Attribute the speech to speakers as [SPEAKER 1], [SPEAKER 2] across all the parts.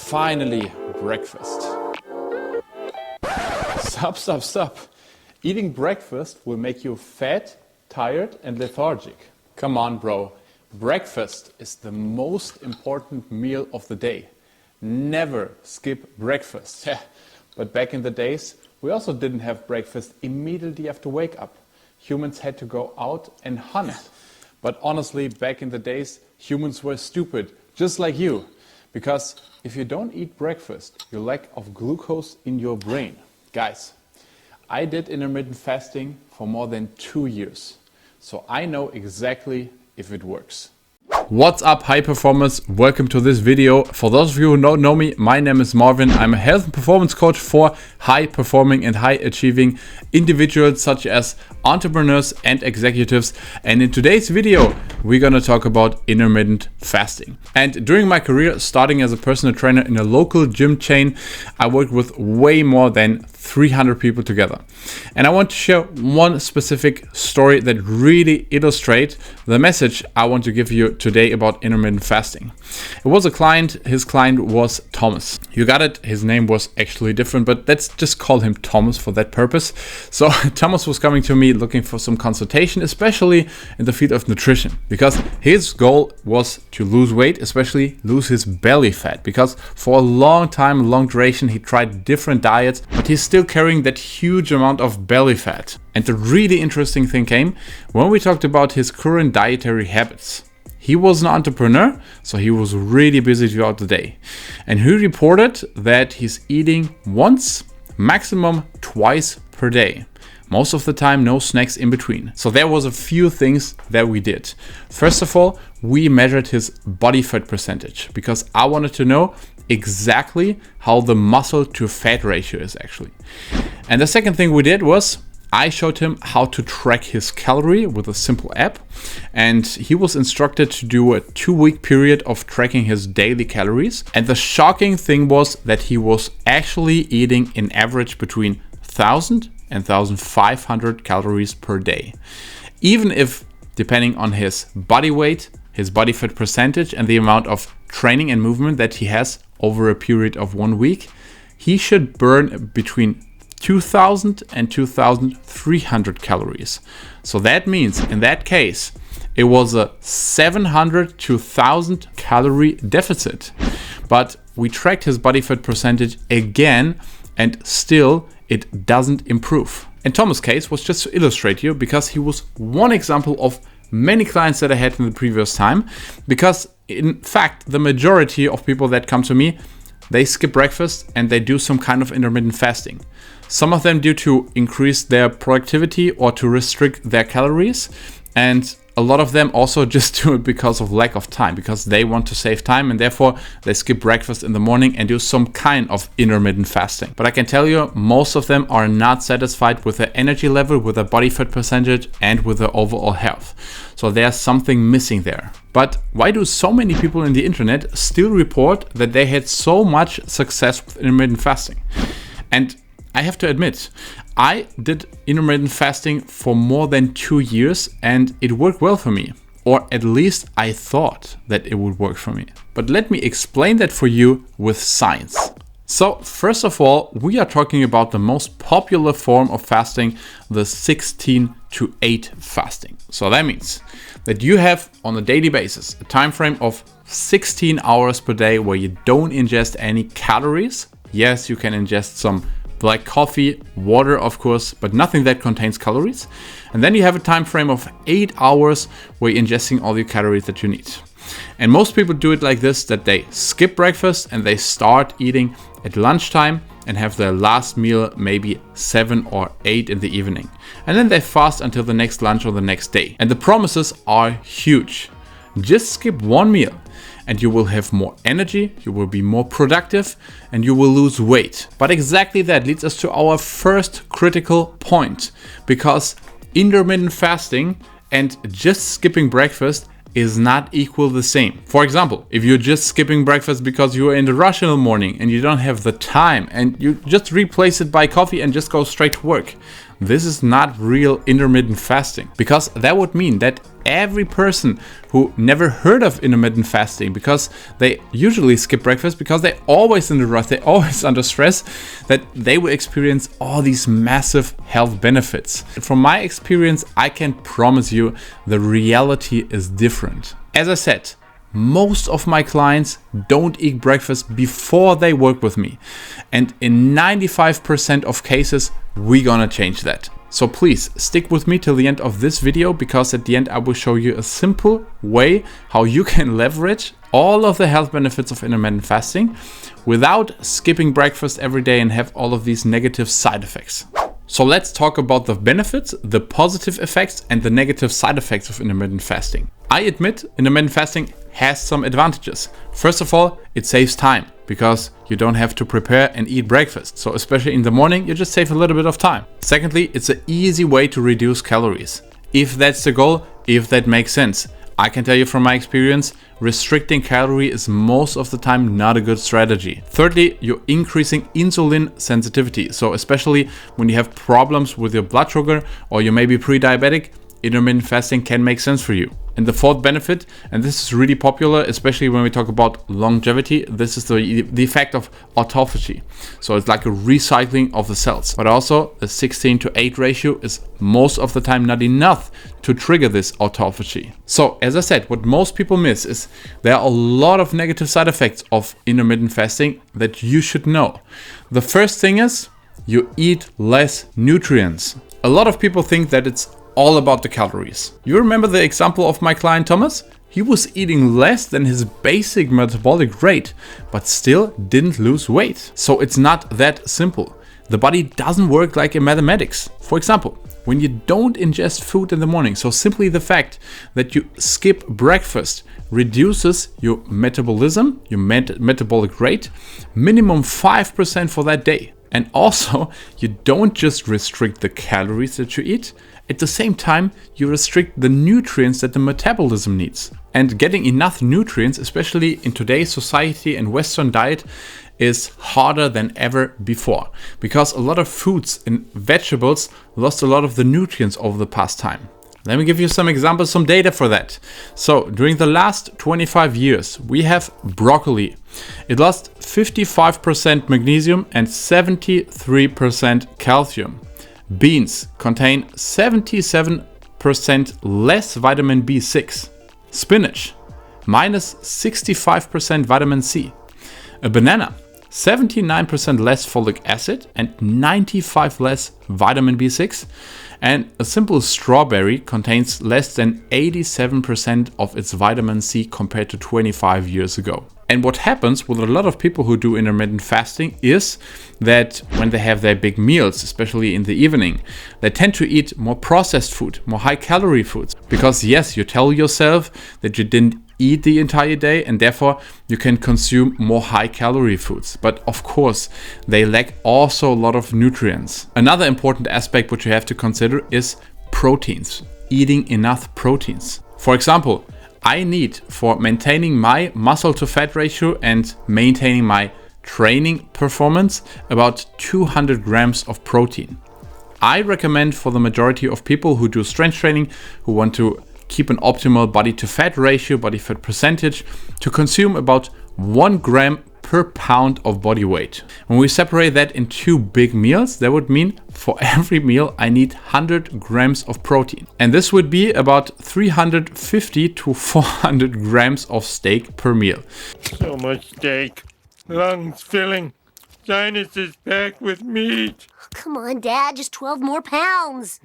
[SPEAKER 1] Finally, breakfast. Stop. Eating breakfast will make you fat, tired and lethargic. Come on, bro. Breakfast is the most important meal of the day. Never skip breakfast. But back in the days, we also didn't have breakfast immediately after wake up. Humans had to go out and hunt. But honestly, back in the days, humans were stupid, just like you. Because if you don't eat breakfast, you lack of glucose in your brain. Guys, I did intermittent fasting for more than 2 years. So I know exactly if it works. What's up, high performers? Welcome to this video. For those of you who don't know me, my name is Marvin. I'm a health and performance coach for high performing and high achieving individuals such as entrepreneurs and executives. And in today's video, we're going to talk about intermittent fasting. And during my career, starting as a personal trainer in a local gym chain, I worked with way more than 300 people together. And I want to share one specific story that really illustrates the message I want to give you today about intermittent fasting. It was a client, his client was Thomas. You got it, his name was actually different, but let's just call him Thomas for that purpose. So Thomas was coming to me looking for some consultation, especially in the field of nutrition, because his goal was to lose weight, especially lose his belly fat, because for a long time, long duration, he tried different diets, but he's still carrying that huge amount of belly fat. And the really interesting thing came when we talked about his current dietary habits. He was an entrepreneur, so he was really busy throughout the day. And he reported that he's eating once, maximum twice per day. Most of the time, no snacks in between. So there was a few things that we did. First of all, we measured his body fat percentage because I wanted to know exactly how the muscle to fat ratio is actually. And the second thing we did was I showed him how to track his calorie with a simple app, and he was instructed to do a 2-week period of tracking his daily calories. And the shocking thing was that he was actually eating in average between 1,000 and 1,500 calories per day. Even if, depending on his body weight, his body fat percentage and the amount of training and movement that he has over a period of 1 week, he should burn between 2,000 and 2,300 calories. So that means in that case, it was a 700 to 1,000 calorie deficit. But we tracked his body fat percentage again, and still it doesn't improve. And Thomas' case was just to illustrate you, because he was one example of many clients that I had in the previous time. Because in fact, the majority of people that come to me, they skip breakfast and they do some kind of intermittent fasting. Some of them due to increase their productivity or to restrict their calories. And a lot of them also just do it because of lack of time, because they want to save time and therefore they skip breakfast in the morning and do some kind of intermittent fasting. But I can tell you, most of them are not satisfied with their energy level, with their body fat percentage and with their overall health. So there's something missing there. But why do so many people in the internet still report that they had so much success with intermittent fasting? And I have to admit, I did intermittent fasting for more than 2 years and it worked well for me. Or at least I thought that it would work for me. But let me explain that for you with science. So first of all, we are talking about the most popular form of fasting, the 16-8 fasting. So that means that you have on a daily basis a time frame of 16 hours per day where you don't ingest any calories. Yes, you can ingest some black coffee, water of course, but nothing that contains calories. And then you have a time frame of 8 hours where you're ingesting all the calories that you need. And most people do it like this, that they skip breakfast and they start eating at lunchtime and have their last meal maybe 7 or 8 in the evening. And then they fast until the next lunch or the next day. And the promises are huge. Just skip one meal and you will have more energy, you will be more productive, and you will lose weight. But exactly that leads us to our first critical point, because intermittent fasting and just skipping breakfast is not equal the same. For example, if you're just skipping breakfast because you are in the rush in the morning and you don't have the time and you just replace it by coffee and just go straight to work, this is not real intermittent fasting, because that would mean that every person who never heard of intermittent fasting, because they usually skip breakfast, because they're always in the rush, they're always under stress, that they will experience all these massive health benefits. From my experience, I can promise you the reality is different. As I said, most of my clients don't eat breakfast before they work with me. And in 95% of cases, we're gonna change that. So please stick with me till the end of this video, because at the end I will show you a simple way how you can leverage all of the health benefits of intermittent fasting without skipping breakfast every day and have all of these negative side effects. So let's talk about the benefits, the positive effects, and the negative side effects of intermittent fasting. I admit intermittent fasting has some advantages. First of all, it saves time because you don't have to prepare and eat breakfast. So especially in the morning, you just save a little bit of time. Secondly, it's an easy way to reduce calories. If that's the goal, if that makes sense. I can tell you from my experience, restricting calorie is most of the time not a good strategy. Thirdly, you're increasing insulin sensitivity. So especially when you have problems with your blood sugar or you may be pre-diabetic, intermittent fasting can make sense for you. And the fourth benefit, and this is really popular, especially when we talk about longevity, this is the effect of autophagy. So it's like a recycling of the cells. But also the 16:8 ratio is most of the time not enough to trigger this autophagy. So as I said, what most people miss is there are a lot of negative side effects of intermittent fasting that you should know. The first thing is you eat less nutrients. A lot of people think that it's all about the calories. You remember the example of my client Thomas? He was eating less than his basic metabolic rate, but still didn't lose weight. So it's not that simple. The body doesn't work like in mathematics. For example, when you don't ingest food in the morning, so simply the fact that you skip breakfast reduces your metabolism, your metabolic rate, minimum 5% for that day. And also, you don't just restrict the calories that you eat, at the same time, you restrict the nutrients that the metabolism needs. And getting enough nutrients, especially in today's society and Western diet, is harder than ever before, because a lot of fruits and vegetables lost a lot of the nutrients over the past time. Let me give you some examples, some data for that. So during the last 25 years, we have broccoli. It lost 55% magnesium and 73% calcium. Beans contain 77% less vitamin B6. Spinach, minus 65% vitamin C. A banana, 79% less folic acid and 95% less vitamin B6. And a simple strawberry contains less than 87% of its vitamin C compared to 25 years ago. And what happens with a lot of people who do intermittent fasting is that when they have their big meals, especially in the evening, they tend to eat more processed food, more high calorie foods. Because yes, you tell yourself that you didn't eat the entire day and therefore you can consume more high calorie foods. But of course, they lack also a lot of nutrients. Another important aspect which you have to consider is proteins, eating enough proteins. For example, I need, for maintaining my muscle to fat ratio and maintaining my training performance, about 200 grams of protein. I recommend for the majority of people who do strength training, who want to keep an optimal body to fat ratio, body fat percentage, to consume about 1 gram per pound of body weight. When we separate that in 2 big meals, that would mean for every meal I need 100 grams of protein. And this would be about 350 to 400 grams of steak per meal.
[SPEAKER 2] So much steak, lungs filling, sinuses packed with meat.
[SPEAKER 3] Come on, Dad, just 12 more pounds.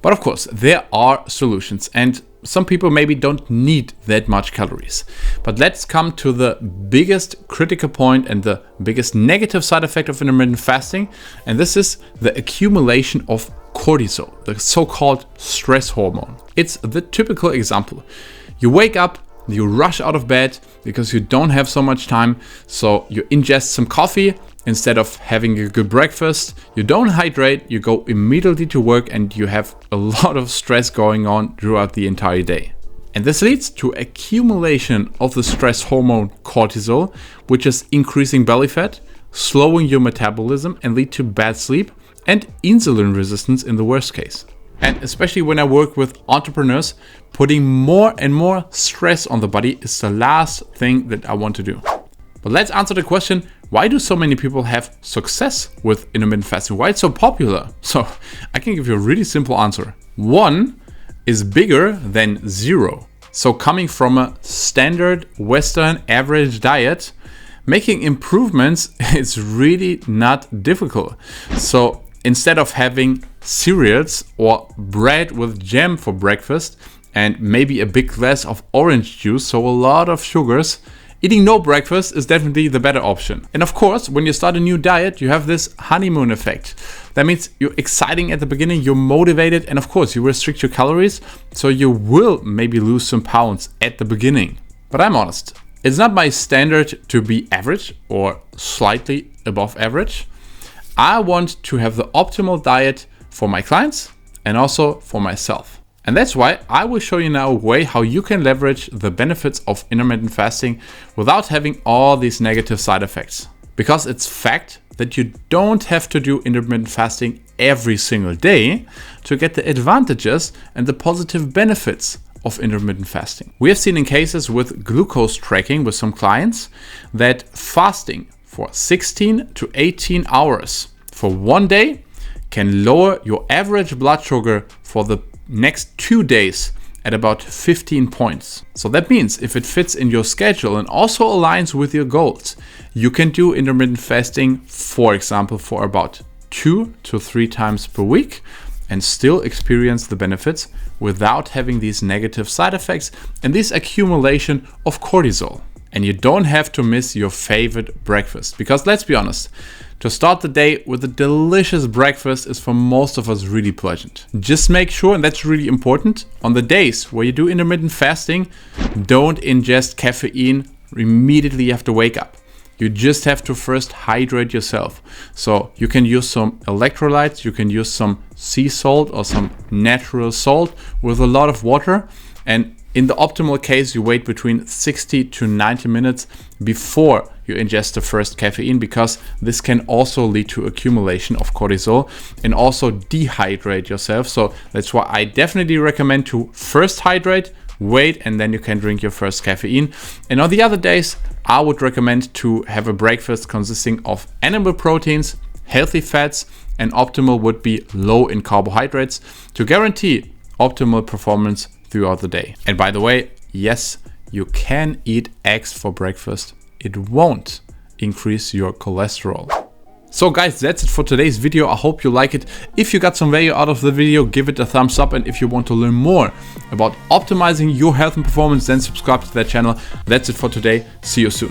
[SPEAKER 1] But of course, there are solutions, and some people maybe don't need that much calories. But let's come to the biggest critical point and the biggest negative side effect of intermittent fasting, and this is the accumulation of cortisol, the so-called stress hormone. It's the typical example. You wake up, you rush out of bed because you don't have so much time, so you ingest some coffee instead of having a good breakfast. You don't hydrate, you go immediately to work, and you have a lot of stress going on throughout the entire day. And this leads to accumulation of the stress hormone cortisol, which is increasing belly fat, slowing your metabolism, and lead to bad sleep and insulin resistance in the worst case. And especially when I work with entrepreneurs, putting more and more stress on the body is the last thing that I want to do. But let's answer the question, why do so many people have success with intermittent fasting? Why it's so popular? So I can give you a really simple answer. 1 is bigger than 0. So coming from a standard Western average diet, making improvements is really not difficult. So instead of having cereals or bread with jam for breakfast and maybe a big glass of orange juice, so a lot of sugars, eating no breakfast is definitely the better option. And of course, when you start a new diet, you have this honeymoon effect. That means you're exciting at the beginning, you're motivated, and of course you restrict your calories, so you will maybe lose some pounds at the beginning. But I'm honest, it's not my standard to be average or slightly above average. I want to have the optimal diet for my clients and also for myself. And that's why I will show you now a way how you can leverage the benefits of intermittent fasting without having all these negative side effects. Because it's fact that you don't have to do intermittent fasting every single day to get the advantages and the positive benefits of intermittent fasting. We have seen in cases with glucose tracking with some clients that fasting for 16 to 18 hours for one day can lower your average blood sugar for the next 2 days at about 15 points. So that means if it fits in your schedule and also aligns with your goals, you can do intermittent fasting, for example, for about 2 to 3 times per week and still experience the benefits without having these negative side effects and this accumulation of cortisol. And you don't have to miss your favorite breakfast, because let's be honest, to start the day with a delicious breakfast is for most of us really pleasant. Just make sure, and that's really important, on the days where you do intermittent fasting, don't ingest caffeine immediately after wake up. You just have to first hydrate yourself. So you can use some electrolytes, you can use some sea salt or some natural salt with a lot of water, and in the optimal case, you wait between 60 to 90 minutes before you ingest the first caffeine, because this can also lead to accumulation of cortisol and also dehydrate yourself. So that's why I definitely recommend to first hydrate, wait, and then you can drink your first caffeine. And on the other days, I would recommend to have a breakfast consisting of animal proteins, healthy fats, and optimal would be low in carbohydrates to guarantee optimal performance throughout the day. And by the way, yes, you can eat eggs for breakfast. It won't increase your cholesterol. So guys, that's it for today's video. I hope you like it. If you got some value out of the video, give it a thumbs up. And if you want to learn more about optimizing your health and performance, then subscribe to that channel. That's it for today. See you soon.